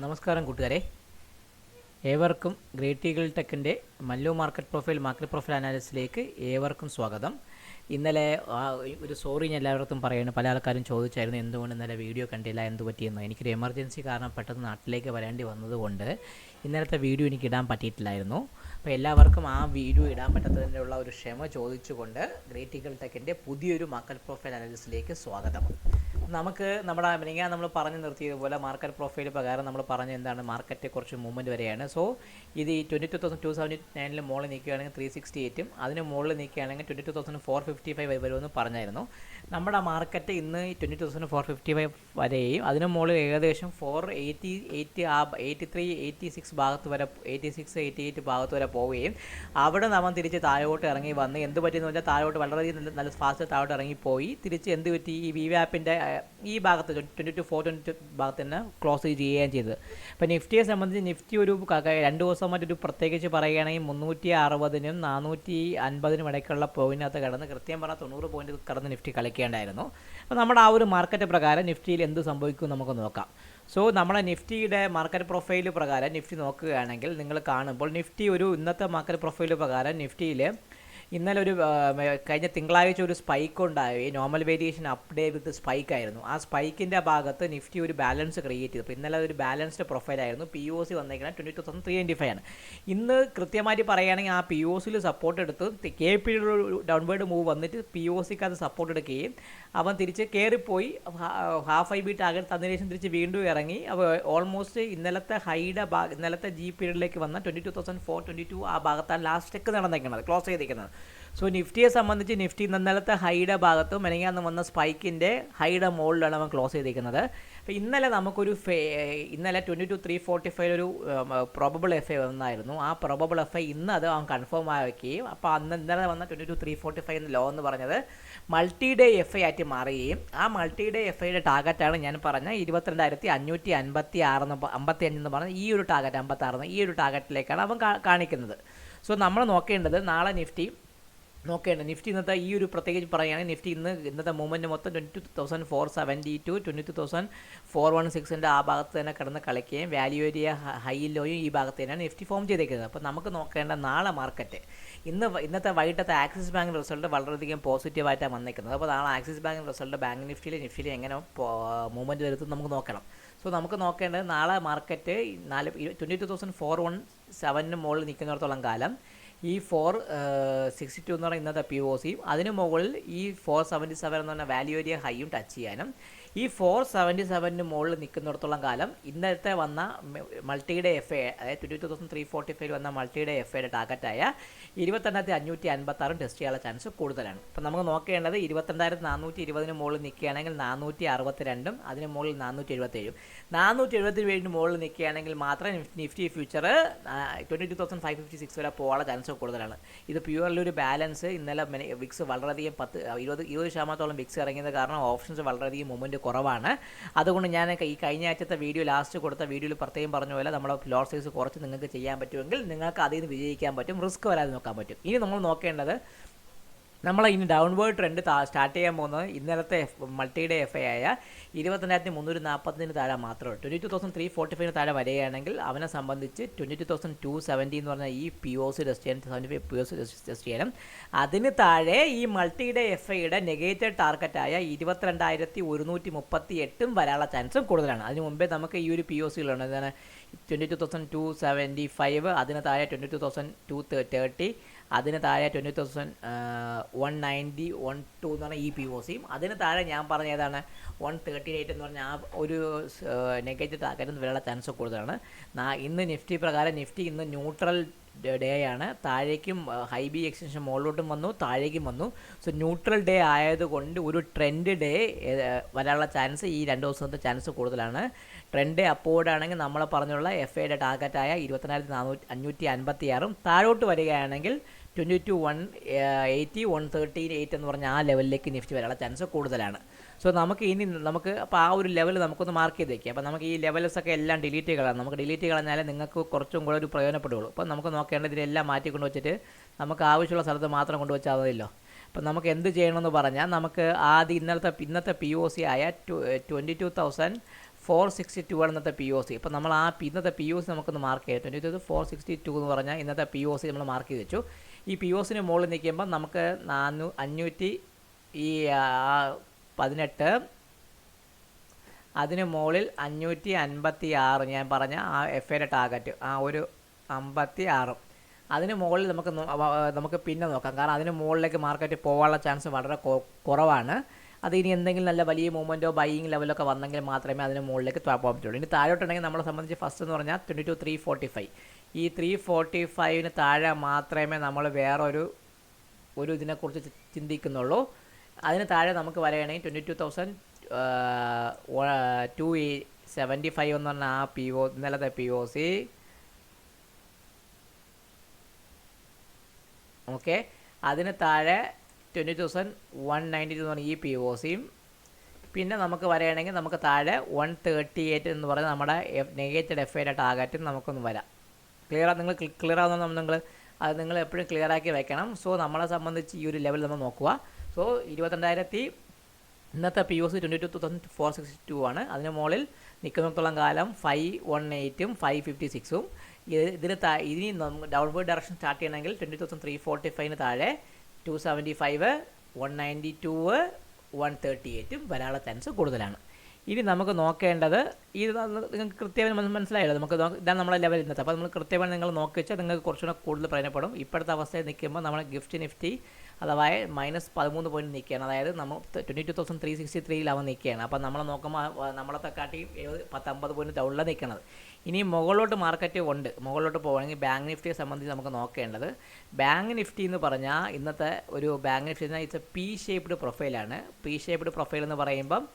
നമസ്കാരം കൂട്ടുകാരെ, ഏവർക്കും ഗ്രേറ്റ് ഈഗിൾ ടെക്കിൻ്റെ മല്ലു മാർക്കറ്റ് പ്രൊഫൈൽ അനാലിസിലേക്ക് ഏവർക്കും സ്വാഗതം. ഇന്നലെ ഒരു സോറി ഞാൻ എല്ലാവർക്കും പറയുന്നു. പല ആൾക്കാരും ചോദിച്ചായിരുന്നു എന്തുകൊണ്ട് ഇന്നലെ വീഡിയോ കണ്ടില്ല, എന്ത് പറ്റിയെന്ന്. എനിക്കൊരു എമർജൻസി കാരണം പെട്ടെന്ന് നാട്ടിലേക്ക് വരേണ്ടി വന്നതുകൊണ്ട് ഇന്നലത്തെ വീഡിയോ എനിക്ക് ഇടാൻ പറ്റിയിട്ടില്ലായിരുന്നു. അപ്പോൾ എല്ലാവർക്കും ആ വീഡിയോ ഇടാൻ പറ്റാത്തതിനുള്ള ഒരു ക്ഷമ ചോദിച്ചുകൊണ്ട് ഗ്രേറ്റ് ഈഗിൾ ടെക്കിൻ്റെ പുതിയൊരു മാർക്കറ്റ് പ്രൊഫൈൽ അനാലിസിലേക്ക് സ്വാഗതം. നമുക്ക് നമ്മൾ പറഞ്ഞു നിർത്തിയതുപോലെ മാർക്കറ്റ് പ്രൊഫൈൽ പ്രകാരം നമ്മൾ പറഞ്ഞ എന്താണ്, മാർക്കറ്റ് കുറച്ച് മൂവ്മെൻറ്റ് വരെയാണ്. സോ ഇത് ഈ 22,279 മുകളിൽ നിൽക്കുകയാണെങ്കിൽ 368ഉം അതിന് മുകളിൽ നിൽക്കുകയാണെങ്കിൽ 22,455 വരുമെന്ന് പറഞ്ഞായിരുന്നു. നമ്മുടെ മാർക്കറ്റ് ഇന്ന് 22,455 വരെയും അതിന് മുകളിൽ ഏകദേശം 483 ഭാഗത്ത് വരെ 88 ഭാഗത്ത് വരെ പോവുകയും അവിടെ നമ്മൾ തിരിച്ച് താഴോട്ട് ഇറങ്ങി വന്ന് എന്ത് പറ്റിയെന്ന് വെച്ചാൽ താഴോട്ട് വളരെയധികം നല്ല ഫാസ്റ്റ് താഴോട്ട് ഇറങ്ങിപ്പോയി. തിരിച്ച് എന്ത് പറ്റി, ഈ വിവാപ്പിൻ്റെ ഈ ഭാഗത്ത് 22,422 ഭാഗത്ത് തന്നെ ക്ലോസ് ചെയ്യുകയും ചെയ്തത്. അപ്പോൾ നിഫ്റ്റിയെ സംബന്ധിച്ച് നിഫ്റ്റി ഒരു 2 ദിവസമായിട്ടൊരു പ്രത്യേകിച്ച് പറയുകയാണെങ്കിൽ 360നും 450നും ഇടയ്ക്കുള്ള പോയിന്റിനകത്ത് കടന്ന് കൃത്യം പറഞ്ഞാൽ 90 പോയിന്റ് കടന്ന് നിഫ്റ്റി കളിക്കേണ്ടായിരുന്നു. അപ്പോൾ നമ്മുടെ ആ ഒരു മാർക്കറ്റ് പ്രകാരം നിഫ്റ്റിയിൽ എന്ത് സംഭവിക്കും നമുക്ക് നോക്കാം. സോ നമ്മുടെ നിഫ്റ്റിയുടെ മാർക്കറ്റ് പ്രൊഫൈൽ പ്രകാരം നിഫ്റ്റി നോക്കുകയാണെങ്കിൽ നിങ്ങൾ കാണുമ്പോൾ നിഫ്റ്റി ഒരു ഇന്നത്തെ മാർക്കറ്റ് പ്രൊഫൈൽ പ്രകാരം നിഫ്റ്റിയിൽ ഇന്നലെ ഒരു കഴിഞ്ഞ തിങ്കളാഴ്ച ഒരു സ്പൈക്ക് ഉണ്ടായി. നോർമൽ വേരിയേഷൻ അപ്ഡേ വിത്ത് സ്പൈക്ക് ആയിരുന്നു. ആ സ്പൈക്കിൻ്റെ ഭാഗത്ത് നിഫ്റ്റി ഒരു ബാലൻസ് ക്രിയേറ്റ് ചെയ്തു. അപ്പോൾ ഇന്നലെ ഒരു ബാലൻസ്ഡ് പ്രൊഫൈലായിരുന്നു. POC വന്നേക്കുന്നത് 22,395 ആണ്. ഇന്ന് കൃത്യമായിട്ട് പറയുകയാണെങ്കിൽ ആ POCയിൽ സപ്പോർട്ട് എടുത്ത് KP ഡൗൺവേർഡ് മൂവ് വന്നിട്ട് POCക്ക് അത് സപ്പോർട്ട് എടുക്കുകയും അവൻ തിരിച്ച് കയറിപ്പോയി ഹാഫ് ഐ ബി ടാർഗറ്റ് തന്നതിന് ശേഷം തിരിച്ച് വീണ്ടും ഇറങ്ങി. അപ്പോൾ ഓൾമോസ്റ്റ് ഇന്നലത്തെ ഇന്നലത്തെ ജി പീരീഡിലേക്ക് വന്ന 22,422 ആ ഭാഗത്താണ് ലാസ്റ്റ് ടെക്ക് നടന്നേക്കുന്നത്, ക്ലോസ് ചെയ്തിരിക്കുന്നത്. സോ നിഫ്റ്റിയെ സംബന്ധിച്ച് നിഫ്റ്റി ഇന്നലത്തെ ഹൈയുടെ ഭാഗത്തും മെനങ്ങാന്ന് വന്ന സ്പൈക്കിൻ്റെ ഹൈയുടെ മുകളിലാണ് അവൻ ക്ലോസ് ചെയ്തിരിക്കുന്നത്. അപ്പോൾ ഇന്നലെ നമുക്കൊരു ഇന്നലെ 22,345 ഒരു പ്രോബബിൾ FA വന്നായിരുന്നു. ആ പ്രോബബിൾ FA ഇന്ന് അത് അവൻ കൺഫേം ആക്കുകയും അപ്പോൾ ഇന്നലെ വന്ന 22,345 ലോ എന്ന് പറഞ്ഞത് മൾട്ടി ഡേ FA ആയിട്ട് മാറുകയും ആ മൾട്ടി ഡേ FAയുടെ ടാർഗറ്റാണ് ഞാൻ പറഞ്ഞ 22,555 എന്ന് പറഞ്ഞ ഈ ഒരു ടാർഗറ്റ് 56 ഈ ഒരു ടാർഗറ്റിലേക്കാണ് അവൻ കാണിക്കുന്നത്. സോ നമ്മൾ നോക്കേണ്ടത് നാളെ നിഫ്റ്റി ഇന്നത്തെ ഈ ഒരു പ്രത്യേകിച്ച് പറയുകയാണെങ്കിൽ നിഫ്റ്റി ഇന്നത്തെ മൂവ്മെൻറ്റ് മൊത്തം 22,472 22,416 ആ ഭാഗത്ത് തന്നെ കിടന്ന് കളിക്കുകയും വാല്യൂ ഏരിയ ഹൈ ലോയും ഈ ഭാഗത്ത് തന്നെയാണ് നിഫ്റ്റി ഫോം ചെയ്തേക്കുന്നത്. അപ്പോൾ നമുക്ക് നോക്കേണ്ട നാളെ മാർക്കറ്റ് ഇന്നത്തെ വൈകിട്ടത്തെ ആക്സിസ് ബാങ്ക് റിസൾട്ട് വളരെയധികം പോസിറ്റീവായിട്ടാണ് വന്നിരിക്കുന്നത്. അപ്പോൾ നാളെ ആക്സിസ് ബാങ്ക് റിസൾട്ട് ബാങ്ക് നിഫ്റ്റിയിൽ എങ്ങനെ മൂവ്മെൻറ്റ് വരുത്തും നമുക്ക് നോക്കണം. സോ നമുക്ക് നോക്കേണ്ടത് നാളെ മാർക്കറ്റ് 22,417 മുകളിൽ നിൽക്കുന്നിടത്തോളം കാലം ഈ 462 എന്ന് പറഞ്ഞാൽ ഇന്നത്തെ POC അതിന് മുകളിൽ ഈ 477 എന്ന് പറഞ്ഞാൽ വാല്യൂ ഏരിയ ഹൈയും ടച്ച് ചെയ്യാനും ഈ 477 മുകളിൽ നിൽക്കുന്നിടത്തോളം കാലം ഇന്നത്തെ വന്ന മൾട്ടിയുടെ FA അതായത് 22,345 വന്ന മൾട്ടിയുടെ FAയുടെ ടാർഗറ്റായ 22,556 ടെസ്റ്റ് ചെയ്യാനുള്ള ചാൻസ് കൂടുതലാണ്. അപ്പം നമുക്ക് നോക്കേണ്ടത് 22,420 മുകളിൽ നിൽക്കുകയാണെങ്കിൽ 462 അതിന് മുകളിൽ 477 477 മുകളിൽ നിൽക്കുകയാണെങ്കിൽ മാത്രമേ നിഫ്റ്റി ഫ്യൂച്ചർ 22,556 വരെ പോകാനുള്ള ചാൻസ് കൂടുതലാണ്. ഇത് പ്യുവർലി ഒരു ബാലൻസ്. ഇന്നലെ വിക്സ് വളരെയധികം 20% വിക്സ് ഇറങ്ങിയത് കാരണം ഓപ്ഷൻസ് വളരെയധികം മൂവ്മെൻറ്റ് കുറവാണ്. അതുകൊണ്ട് ഞാൻ ഈ കഴിഞ്ഞ ആഴ്ചത്തെ ലാസ്റ്റ് കൊടുത്ത വീഡിയോയിൽ പ്രത്യേകം പറഞ്ഞ പോലെ നമ്മുടെ ലോട്ട് സൈസ് കുറച്ച് നിങ്ങൾക്ക് ചെയ്യാൻ പറ്റുമെങ്കിൽ നിങ്ങൾക്ക് അതിൽ നിന്ന് വിജയിക്കാൻ പറ്റും, റിസ്ക് വരാതെ നോക്കാൻ പറ്റും. ഇനി നമ്മൾ നോക്കേണ്ടത് ഇനി ഡൗൺവേർഡ് ട്രെൻഡ് സ്റ്റാർട്ട് ചെയ്യാൻ പോകുന്നത് ഇന്നലത്തെ മൾട്ടിയുടെ FA ആയ 22,340 താഴെ മാത്രമേ ഉള്ളൂ. 22,345 താഴെ വരികയാണെങ്കിൽ അവനെ സംബന്ധിച്ച് 22,270 എന്ന് പറഞ്ഞാൽ ഈ POC ടെസ്റ്റ് ചെയ്യാൻ 75 POC ടെസ്റ്റ് ചെയ്യണം. അതിന് താഴെ ഈ മൾട്ടിയുടെ FAയുടെ നെഗറ്റീവ് ടാർഗറ്റായ 22,138 വരാനുള്ള ചാൻസും കൂടുതലാണ്. അതിന് മുമ്പേ നമുക്ക് ഈ ഒരു POCകളുണ്ട്, എന്താണ് 22,275 അതിന് താഴെ 22,230 അതിന് താഴെ 20,190 1.2 എന്ന് പറഞ്ഞാൽ ഈ POCയും അതിന് താഴെ ഞാൻ പറഞ്ഞ ഏതാണ് 138 എന്ന് പറഞ്ഞാൽ ആ ഒരു നെഗറ്റീവ് ടാർഗറ്റ് വരാനുള്ള ചാൻസ് കൂടുതലാണ്. ഇന്ന് നിഫ്റ്റി പ്രകാരം നിഫ്റ്റി ഇന്ന് ന്യൂട്രൽ ഡേ ആണ്. താഴേക്കും ഹൈ ബി എക്സ്റ്റൻഷൻ മുകളിലോട്ടും വന്നു, താഴേക്കും വന്നു. സോ ന്യൂട്രൽ ഡേ ആയതുകൊണ്ട് ഒരു ട്രെൻഡ് ഡേ വരാനുള്ള ചാൻസ് ഈ 2 ദിവസത്തെ ചാൻസ് കൂടുതലാണ്. ട്രെൻഡ് അപ്വേർഡ് ആണെങ്കിൽ നമ്മൾ പറഞ്ഞുള്ള FAയുടെ ടാർഗറ്റായ 24,556 താഴോട്ട് വരികയാണെങ്കിൽ 22,180 138 എന്ന് പറഞ്ഞാൽ ആ ലെവലിലേക്ക് നിഫ്റ്റി വരാനുള്ള ചാൻസ് കൂടുതലാണ്. സോ നമുക്ക് അപ്പോൾ ആ ഒരു ലെവൽ നമുക്കൊന്ന് മാർക്ക് ചെയ്ത് വയ്ക്കാം. അപ്പോൾ നമുക്ക് ഈ ലെവൽസൊക്കെ എല്ലാം ഡിലീറ്റ് കളയാം. നമുക്ക് ഡിലീറ്റ് കളഞ്ഞാലേ നിങ്ങൾക്ക് കുറച്ചും കൂടെ ഒരു പ്രയോജനപ്പെടുകയുള്ളൂ. അപ്പോൾ നമുക്ക് നോക്കേണ്ടത് ഇതിനെല്ലാം മാറ്റി കൊണ്ടുവച്ചിട്ട് നമുക്ക് ആവശ്യമുള്ള സ്ഥലത്ത് മാത്രം കൊണ്ടുവച്ചാൽ മതിയല്ലോ. അപ്പം നമുക്ക് എന്ത് ചെയ്യണമെന്ന് പറഞ്ഞാൽ നമുക്ക് ആദ്യം ഇന്നത്തെ POC ആയ 22,000 462 ആണ് ഇന്നത്തെ പി ഒ സി. ഇപ്പോൾ നമ്മൾ ഇന്നത്തെ പി ഒ സി നമുക്കൊന്ന് മാർക്ക് ചെയ്തു. 462 എന്ന് പറഞ്ഞാൽ ഇന്നത്തെ പി ഒ സി നമ്മൾ മാർക്ക് ചെയ്ത് വെച്ചു. ഈ പി ഒ സിന് മുകളിൽ നിൽക്കുമ്പോൾ നമുക്ക് 518, അതിന് മുകളിൽ 556 ഞാൻ പറഞ്ഞ ആ എഫ് എയുടെ ടാർഗറ്റ്, ആ ഒരു 56. അതിന് മുകളിൽ നമുക്ക് പിന്നെ നോക്കാം. കാരണം അതിന് മുകളിലേക്ക് മാർക്കറ്റ് പോകാനുള്ള ചാൻസ് വളരെ കുറവാണ്. അത് ഇനി എന്തെങ്കിലും നല്ല വലിയ മൂവ്മെൻറ്റോ ബൈയിങ് ലെവലൊക്കെ വന്നെങ്കിൽ മാത്രമേ അതിന് മുകളിലേക്ക് പോകാൻ പറ്റുള്ളൂ. ഇനി താഴോട്ടുണ്ടെങ്കിൽ നമ്മളെ സംബന്ധിച്ച് ഫസ്റ്റ് എന്ന് പറഞ്ഞാൽ 22,345. ഈ 345 താഴെ മാത്രമേ നമ്മൾ വേറൊരു ഇതിനെക്കുറിച്ച് ചിന്തിക്കുന്നുള്ളൂ. അതിന് താഴെ നമുക്ക് വരികയാണെങ്കിൽ 22,275 എന്ന് പറഞ്ഞാൽ ആ ഇന്നലത്തെ പി ഒ സി. ഓക്കെ, അതിന് താഴെ 20,192 എന്ന് പറഞ്ഞ ഈ പി ഒ സിയും. പിന്നെ നമുക്ക് വരികയാണെങ്കിൽ നമുക്ക് താഴെ 138 എന്ന് പറഞ്ഞാൽ നമ്മുടെ നെഗറ്റീവ് എഫ് ഐയുടെ ടാർഗറ്റും നമുക്കൊന്ന് വരാം. നിങ്ങൾ ക്ലിയർ ആവുന്ന അത് നിങ്ങൾ എപ്പോഴും ക്ലിയർ ആക്കി വെക്കണം. സോ നമ്മളെ സംബന്ധിച്ച് ഈ ഒരു ലെവൽ നമ്മൾ നോക്കുക. സോ 22,000 ഇന്നത്തെ പി ഒ സി 22,462 ആണ്. അതിന് മുകളിൽ നിൽക്കുന്നിടത്തോളം കാലം 518ഉം 556ഉം. ഇനി ഡൗൺവേർഡ് ഡയറക്ഷൻ സ്റ്റാർട്ട് ചെയ്യണമെങ്കിൽ 20,345 താഴെ 275, 192, 138ഉം വരാനുള്ള ചാൻസ് കൂടുതലാണ്. ഇനി നമുക്ക് നോക്കേണ്ടത് ഇത് നിങ്ങൾക്ക് കൃത്യമായി മനസ്സിലായല്ലോ. ഇതാണ് നമ്മളെ ലെവൽ ഇന്നത്തെ. അപ്പോൾ നമ്മൾ കൃത്യമായി നിങ്ങൾ നോക്കി വെച്ചാൽ നിങ്ങൾക്ക് കുറച്ചുകൂടെ കൂടുതൽ പ്രയോജനപ്പെടും. ഇപ്പോഴത്തെ അവസ്ഥയിൽ നിൽക്കുമ്പോൾ നമ്മൾ നിഫ്റ്റി അഥവാ -13 പോയിന്റ് നിൽക്കുകയാണ്. അതായത് നമ്മൾ 22,363 അവൻ നിൽക്കുകയാണ്. അപ്പോൾ നമ്മൾ നോക്കുമ്പോൾ നമ്മളത്തെ കാട്ടി 50 പോയിന്റ് ഡൗണിൽ നിൽക്കുന്നത്. ഇനി മുകളിലോട്ട് മാർക്കറ്റ് ഉണ്ട്. മുകളിലോട്ട് പോകുകയാണെങ്കിൽ ബാങ്ക് നിഫ്റ്റിയെ സംബന്ധിച്ച് നമുക്ക് നോക്കേണ്ടത്, ബാങ്ക് നിഫ്റ്റി എന്ന് പറഞ്ഞാൽ ഇന്നത്തെ ഒരു bank Nifty it's a P shaped പ്രൊഫൈലാണ്. പി ഷേപ്ഡ് പ്രൊഫൈൽ എന്ന് പറയുമ്പം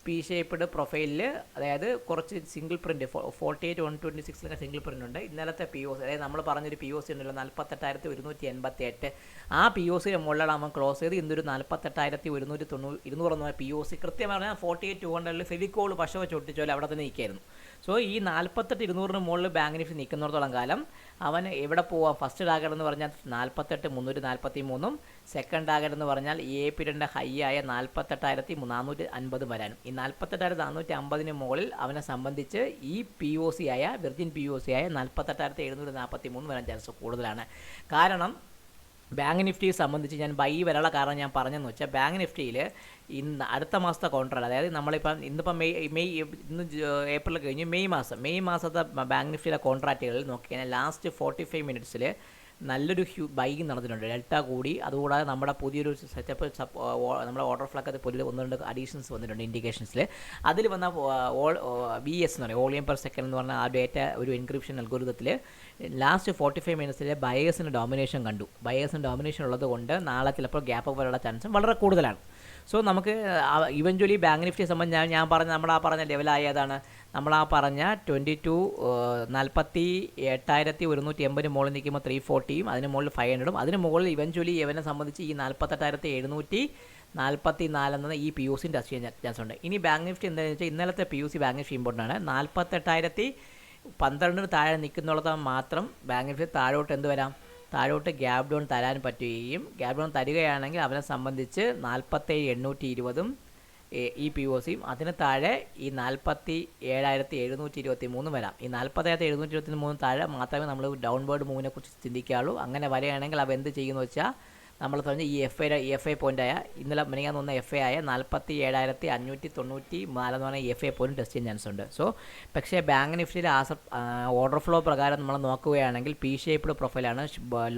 പി ഷേപ്ഡ് പ്രൊഫൈലിൽ അതായത് കുറച്ച് സിംഗിൾ പ്രിൻറ്റ് 48,126 സിംഗിൾ പ്രിൻ്റ് ഉണ്ട്. ഇന്നലത്തെ പി ഒ സി, അതായത് നമ്മൾ പറഞ്ഞൊരു പി ഒ സി ഉണ്ടല്ലോ 48,188, ആ പി ഒ സിയുടെ മുകളിലാണ് നമ്മൾ ക്ലോസ് ചെയ്ത് ഇന്നൊരു 48,190 പി ഒ സി. കൃത്യമായി പറഞ്ഞാൽ 48,200 ഫെവിക്കോൾ പശ വെച്ച് ഒട്ടിച്ചോലെ അവിടെ തന്നെ നിൽക്കായിരുന്നു. സോ ഈ 48,200 മുകളിൽ ബാങ്ക് നിഫ്റ്റി നിൽക്കുന്നിടത്തോളം കാലം അവൻ എവിടെ പോവാം? ഫസ്റ്റ് ടാർഗറ്റ് എന്ന് പറഞ്ഞാൽ 48,343ഉം സെക്കൻഡ് ടാർഗറ്റ് എന്ന് പറഞ്ഞാൽ ഈ പീരീഡിൻ്റെ ഹൈ ആയ 48,450 വരാനും. ഈ 48,450 മുകളിൽ അവനെ സംബന്ധിച്ച് ഈ പി ഒ സി ആയ വെർജിൻ പി ഒ സി ആയ 48,743 വരാൻ ചാൻസ് കൂടുതലാണ്. കാരണം ബാങ്ക് നിഫ്റ്റിയെ സംബന്ധിച്ച് ഞാൻ ബൈ വരാനുള്ള കാരണം ഞാൻ പറഞ്ഞെന്ന് വെച്ചാൽ, ബാങ്ക് നിഫ്റ്റിയിൽ ഇന്ന് അടുത്ത മാസത്തെ കോൺട്രാക്ട്, അതായത് നമ്മളിപ്പം ഇന്നിപ്പം ഇന്ന് ഏപ്രിൽ കഴിഞ്ഞ് മെയ് മാസത്തെ ബാങ്ക് നിഫ്റ്റിയിലെ കോൺട്രാക്റ്റുകളിൽ നോക്കിക്കഴിഞ്ഞാൽ ലാസ്റ്റ് 45 മിനിറ്റ്സിൽ നല്ലൊരു ബൈങ് നടന്നിട്ടുണ്ട്. ഡെൽറ്റ കൂടി. അതുകൂടാതെ നമ്മുടെ പുതിയൊരു സെറ്റപ്പ് നമ്മുടെ ഓർഡർ ഫ്ലക്ക് അത് പുതിയ 1-2 അഡീഷൻസ് വന്നിട്ടുണ്ട് ഇൻഡിക്കേഷൻസിൽ. അതിൽ വന്ന VS എന്ന് പറയും, വോളിയം പെർ സെക്കൻഡ് എന്ന് പറഞ്ഞാൽ ആ ഡേറ്റ ഒരു എൻക്രിപ്ഷൻ അൽഗോരിതത്തിൽ ലാസ്റ്റ് 45 മിനിറ്റ്സിൽ ബയേഴ്സിന് ഡോമിനേഷൻ കണ്ടു. ബയേഴ്സിന് ഡോമിനേഷൻ ഉള്ളത് കൊണ്ട് നാളെ ചിലപ്പോൾ ഗ്യാപ്പ് വരാനുള്ള ചാൻസും വളരെ കൂടുതലാണ്. സോ നമുക്ക് ഇവഞ്ച്വലി ബാങ്ക് നിഫ്റ്റിയെ സംബന്ധിച്ച് ഞാൻ പറഞ്ഞ നമ്മൾ പറഞ്ഞ ലെവലായതാണ്. നമ്മൾ പറഞ്ഞ 48,180 മുകളിൽ നിൽക്കുമ്പോൾ 340ഉം അതിന് മുകളിൽ 500ഉം അതിന് മുകളിൽ ഇവഞ്ച്വലി ഇവനെ സംബന്ധിച്ച് ഈ 48,744 എന്ന ഈ പി ഒ സി ടച്ച് ചെയ്യാൻ ചാൻസ് ഉണ്ട്. ഇനി ബാങ്ക് നിഫ്റ്റി എന്താണെന്ന് വെച്ചാൽ ഇന്നലത്തെ P O C bank Nifty important ആണ്. 48,012 താഴെ നിൽക്കുന്നുള്ളത് മാത്രം ബാങ്ക് നിഫ്റ്റി താഴോട്ട് ഗ്യാപ് ഡൗൺ തരാൻ പറ്റുകയും ഗ്യാപ് ഡൗൺ തരികയാണെങ്കിൽ അവനെ സംബന്ധിച്ച് 47,820ഉം ഈ പി ഒ സിയും അതിന് താഴെ ഈ 47,723 വരാം. ഈ 47,723 താഴെ മാത്രമേ നമ്മൾ ഡൗൺവേർഡ് മൂവിനെ കുറിച്ച് ചിന്തിക്കാവുള്ളൂ. അങ്ങനെ വരികയാണെങ്കിൽ അവ എന്ത് ചെയ്യുമെന്ന് വെച്ചാൽ നമ്മൾ പറഞ്ഞ ഈ എഫ് ഐ പോയിൻ്റായ ഇന്നലെ മിനിങ്ങാൻ വന്ന എഫ് ഐ ആയ 47,594 എന്ന് പറഞ്ഞാൽ എഫ് ഐ പോയിന്റ് ടെസ്റ്റ് ചെയ്യാൻ ചാൻസ് ഉണ്ട്. സോ പക്ഷേ ബാങ്ക് നിഫ്റ്റിയിൽ ഓർഡർ ഫ്ലോ പ്രകാരം നമ്മൾ നോക്കുകയാണെങ്കിൽ പി ഷേപ്ഡ് പ്രൊഫൈലാണ്,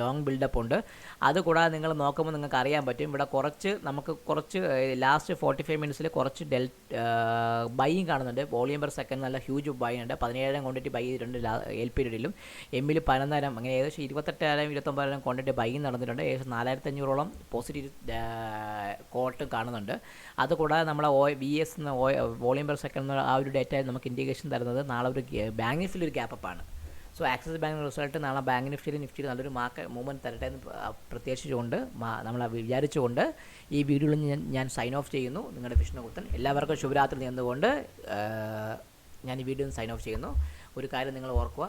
ലോങ് ബിൽഡപ്പ് ഉണ്ട്. അതുകൂടാതെ നിങ്ങൾ നോക്കുമ്പോൾ നിങ്ങൾക്ക് അറിയാൻ പറ്റും ഇവിടെ നമുക്ക് കുറച്ച് ലാസ്റ്റ് 45 മിനിറ്റ്സിൽ കുറച്ച് ബൈയും കാണുന്നുണ്ട്. വോളിയം പെർ സെക്കൻഡ് നല്ല ഹ്യൂജ് ബൈ ഉണ്ട്. 17,000 ക്വാണ്ടിറ്റി ബൈ ചെയ്തിട്ടുണ്ട് എൽ പീരീഡിലും. എമ്മിൽ 11,000 അങ്ങനെ ഏകദേശം 28,000 29,000 ക്വാണ്ടിറ്റി ബൈയും നടന്നിട്ടുണ്ട്. ഏകദേശം 4,500ഓളം പോസിറ്റീവ് കോട്ടും കാണുന്നുണ്ട്. അതുകൂടാതെ നമ്മളെ VS എന്ന വോളിയം പെർ സെക്കൻഡ് എന്ന ആ ഒരു ഡേറ്റ നമുക്ക് ഇൻഡിക്കേഷൻ തരുന്നത് നാളെ ഒരു ബാങ്ക് നിഫ്റ്റിയിൽ ഒരു ഗ്യാപ്പാണ്. സോ ആക്സിസ് ബാങ്ക് റിസൾട്ട് നാളെ ബാങ്ക് നിഫ്റ്റിയിൽ നല്ലൊരു മൂവ്മെൻറ്റ് തരട്ടെ എന്ന് പ്രത്യേകിച്ചുകൊണ്ട് നമ്മൾ വിചാരിച്ചുകൊണ്ട് ഈ വീഡിയോയിൽ ഞാൻ സൈൻ ഓഫ് ചെയ്യുന്നു. നിങ്ങളുടെ വിഷ്ണുഗുപ്തൻ. എല്ലാവർക്കും ശുഭരാത്രി നേർന്നുകൊണ്ട് ഞാൻ ഈ വീഡിയോ സൈൻ ഓഫ് ചെയ്യുന്നു. ഒരു കാര്യം നിങ്ങൾ ഓർക്കുക,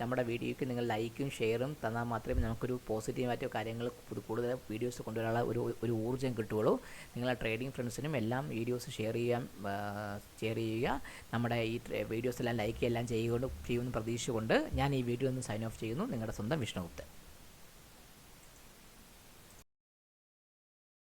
നമ്മുടെ വീഡിയോയ്ക്ക് നിങ്ങൾ ലൈക്കും ഷെയറും തന്നാൽ മാത്രമേ നമുക്കൊരു പോസിറ്റീവായിട്ട് കാര്യങ്ങൾ കൂടുതൽ വീഡിയോസ് കൊണ്ടുവരാനുള്ള ഒരു ഊർജ്ജം കിട്ടുകയുള്ളൂ. നിങ്ങളെ ട്രേഡിംഗ് ഫ്രണ്ട്സിനും എല്ലാം വീഡിയോസ് ഷെയർ ചെയ്യുക. നമ്മുടെ ഈ വീഡിയോസ് എല്ലാം ലൈക്ക് എല്ലാം ചെയ്യുമെന്ന് പ്രതീക്ഷിച്ചുകൊണ്ട് ഞാൻ ഈ വീഡിയോ ഒന്ന് സൈൻ ഓഫ് ചെയ്യുന്നു. നിങ്ങളുടെ സ്വന്തം വിഷ്ണുഗുപ്തൻ.